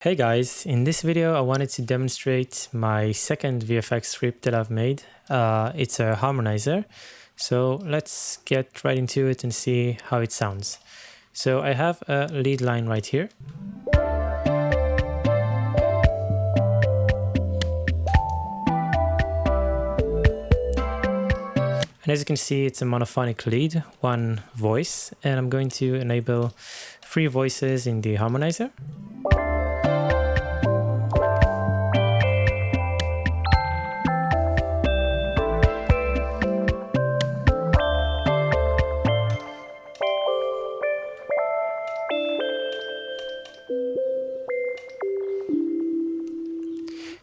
Hey guys, in this video I wanted to demonstrate my second VFX script that I've made. It's a harmonizer, so let's get right into it and see how it sounds. So I have a lead line right here. And as you can see, it's a monophonic lead, one voice, and I'm going to enable 3 voices in the harmonizer.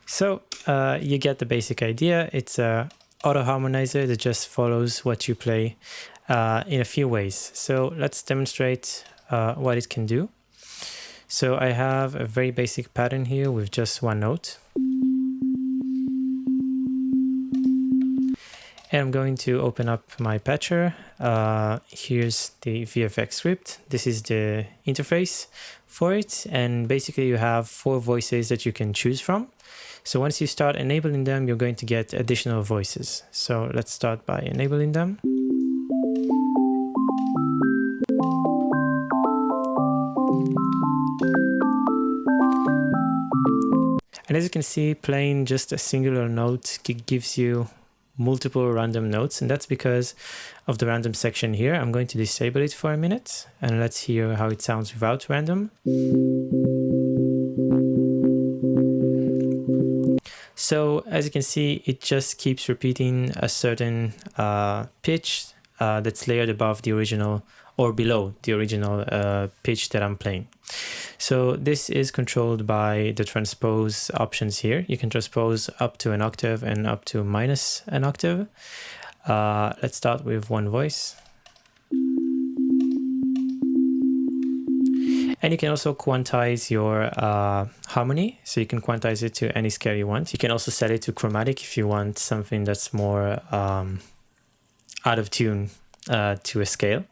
So you get the basic idea. It's a auto harmonizer that just follows what you play in a few ways. So let's demonstrate what it can do. So I have a very basic pattern here with just one note. And I'm going to open up my patcher. Here's the VFX script. This is the interface for it. And basically you have 4 voices that you can choose from. So once you start enabling them, you're going to get additional voices. So let's start by enabling them. And as you can see, playing just a singular note gives you multiple random notes, and that's because of the random section here. I'm going to disable it for a minute, and let's hear how it sounds without random. So as you can see, it just keeps repeating a certain pitch that's layered above the original or below the original pitch that I'm playing. So this is controlled by the transpose options here. You can transpose up to an octave and up to minus an octave. Let's start with one voice. And you can also quantize your harmony. So you can quantize it to any scale you want. You can also set it to chromatic if you want something that's more out of tune to a scale.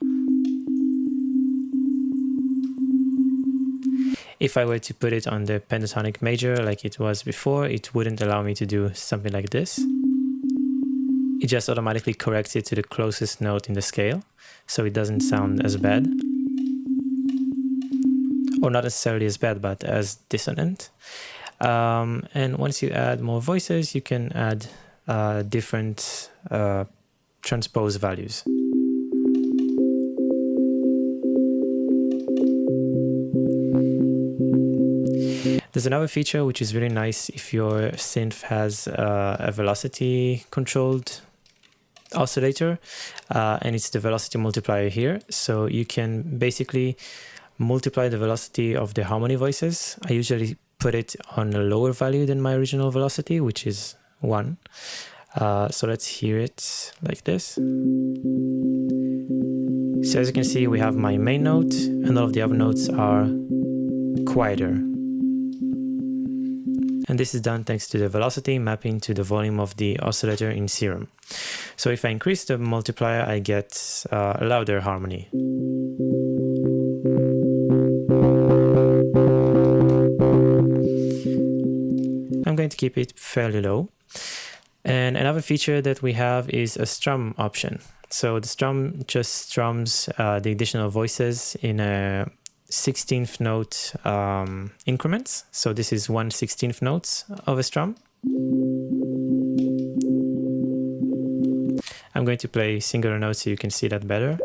If I were to put it on the pentatonic major like it was before, it wouldn't allow me to do something like this. It just automatically corrects it to the closest note in the scale, so it doesn't sound as bad. Or not necessarily as bad, but as dissonant. And once you add more voices, you can add different transpose values. There's another feature which is really nice if your synth has a velocity controlled oscillator, and it's the velocity multiplier here. So you can basically multiply the velocity of the harmony voices. I usually put it on a lower value than my original velocity, which is 1. So let's hear it like this. So as you can see, we have my main note, and all of the other notes are quieter. And this is done thanks to the velocity mapping to the volume of the oscillator in serum. So if I increase the multiplier, I get a louder harmony. I'm going to keep it fairly low. And another feature that we have is a strum option. So the strum just strums the additional voices in a 16th note increments. So this is 1/16th notes of a strum. I'm going to play singular notes so you can see that better.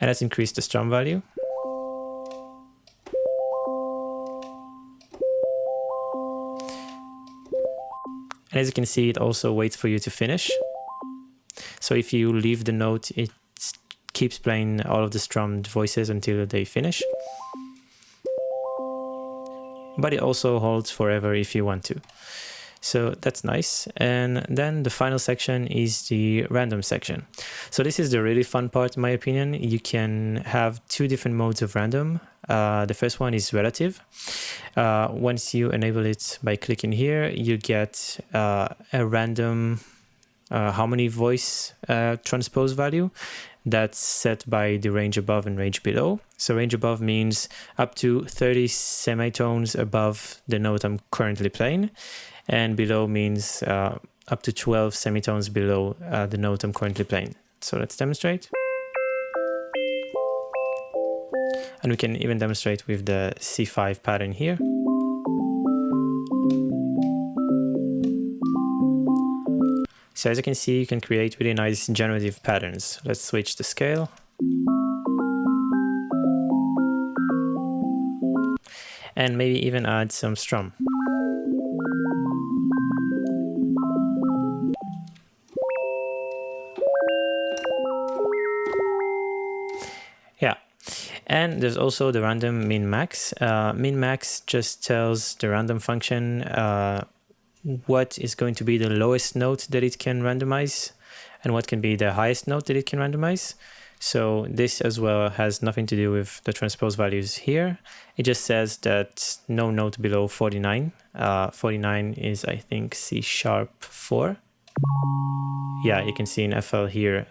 And let's increase the strum value. And as you can see, it also waits for you to finish. So if you leave the note, it keeps playing all of the strummed voices until they finish. But it also holds forever if you want to. So that's nice. And then the final section is the random section. So this is the really fun part, in my opinion. You can have 2 different modes of random. The first one is relative. Once you enable it by clicking here, you get a random harmony voice transpose value that's set by the range above and range below. So range above means up to 30 semitones above the note I'm currently playing, and below means up to 12 semitones below the note I'm currently playing. So let's demonstrate. And we can even demonstrate with the C5 pattern here. So as you can see, you can create really nice generative patterns. Let's switch the scale. And maybe even add some strum. Yeah. And there's also the random min-max. Min-max just tells the random function what is going to be the lowest note that it can randomize and what can be the highest note that it can randomize. So this as well has nothing to do with the transpose values here. It just says that no note below 49. 49 is, I think, C sharp 4. Yeah, you can see in FL here,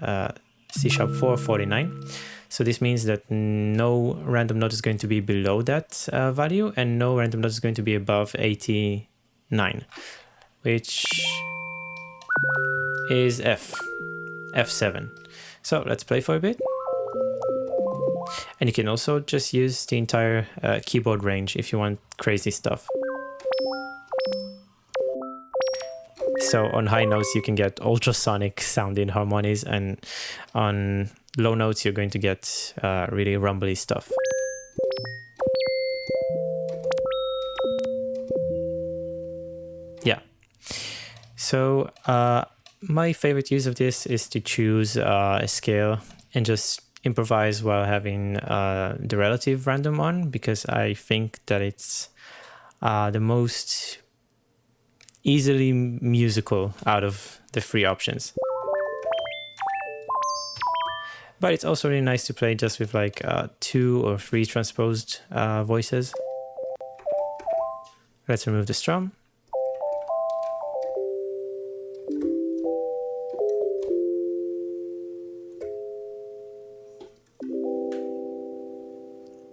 C sharp 4, 49. So this means that no random note is going to be below that value, and no random note is going to be above 89, which is F7. So let's play for a bit. And you can also just use the entire keyboard range if you want crazy stuff. So on high notes, you can get ultrasonic sounding harmonies, and on low notes, you're going to get really rumbly stuff. Yeah. So my favorite use of this is to choose a scale and just improvise while having the relative random on, because I think that it's the most easily musical out of the three options. But it's also really nice to play just with like 2 or 3 transposed voices. Let's remove the strum.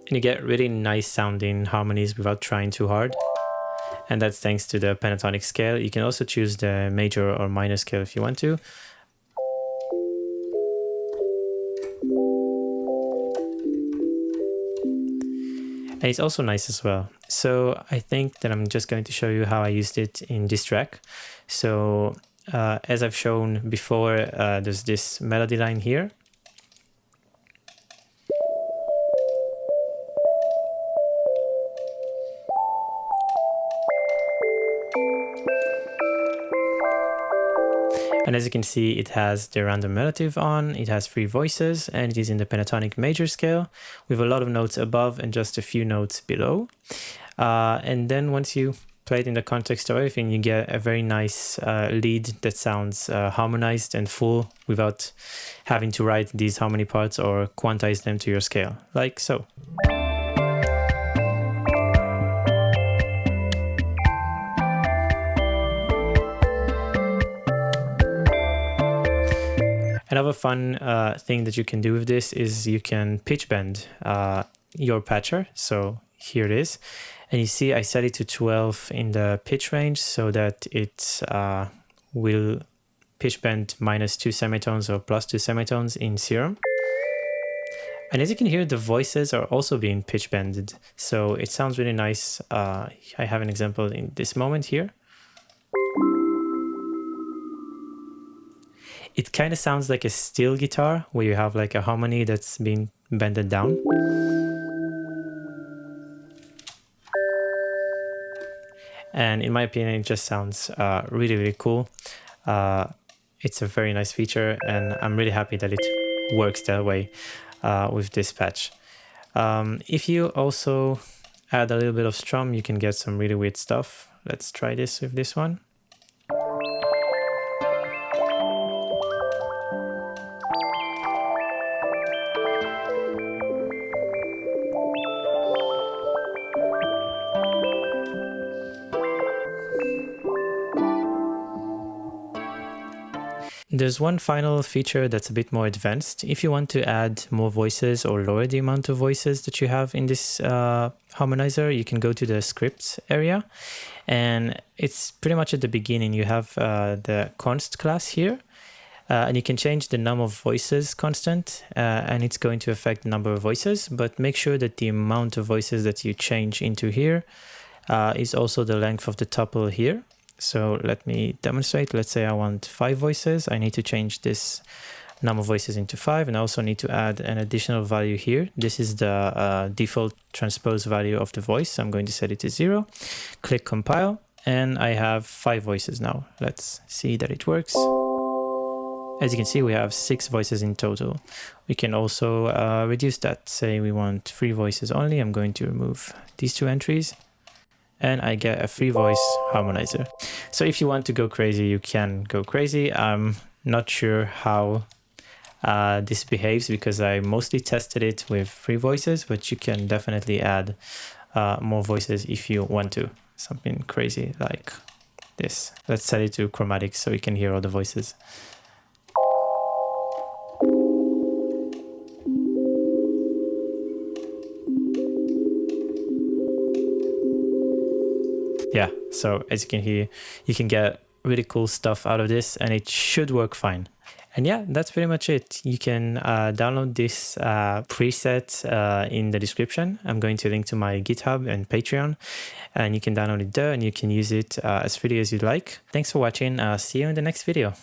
And you get really nice sounding harmonies without trying too hard. And that's thanks to the pentatonic scale. You can also choose the major or minor scale if you want to. And it's also nice as well. So I think that I'm just going to show you how I used it in this track. So as I've shown before, there's this melody line here. And as you can see, it has the random relative on, it has 3 voices, and it is in the pentatonic major scale with a lot of notes above and just a few notes below. And then once you play it in the context of everything, you get a very nice lead that sounds harmonized and full without having to write these harmony parts or quantize them to your scale, like so. Another fun thing that you can do with this is you can pitch bend your patcher. So here it is. And you see I set it to 12 in the pitch range so that it will pitch bend -2 semitones or +2 semitones in serum. And as you can hear, the voices are also being pitch bended. So it sounds really nice. I have an example in this moment here. It kind of sounds like a steel guitar where you have like a harmony that's being bended down. And in my opinion, it just sounds really, really cool. It's a very nice feature, and I'm really happy that it works that way with this patch. If you also add a little bit of strum, you can get some really weird stuff. Let's try this with this one. There's one final feature that's a bit more advanced. If you want to add more voices or lower the amount of voices that you have in this harmonizer, you can go to the scripts area, and it's pretty much at the beginning. You have the const class here, and you can change the number of voices constant, and it's going to affect the number of voices, but make sure that the amount of voices that you change into here is also the length of the tuple here. So let me demonstrate. Let's say I want 5 voices. I need to change this number of voices into 5, and I also need to add an additional value here. This is the default transpose value of the voice. I'm going to set it to 0. Click compile, and I have 5 voices now. Let's see that it works. As you can see, we have 6 voices in total. We can also reduce that. Say we want 3 voices only. I'm going to remove these 2 entries, and I get a 3-voice harmonizer. So if you want to go crazy, you can go crazy. I'm not sure how this behaves because I mostly tested it with 3 voices, but you can definitely add more voices if you want to. Something crazy like this. Let's set it to chromatic so you can hear all the voices. Yeah, so as you can hear, you can get really cool stuff out of this, and it should work fine. And yeah, that's pretty much it. You can download this preset in the description. I'm going to link to my GitHub and Patreon, and you can download it there and you can use it as freely as you'd like. Thanks for watching. See you in the next video.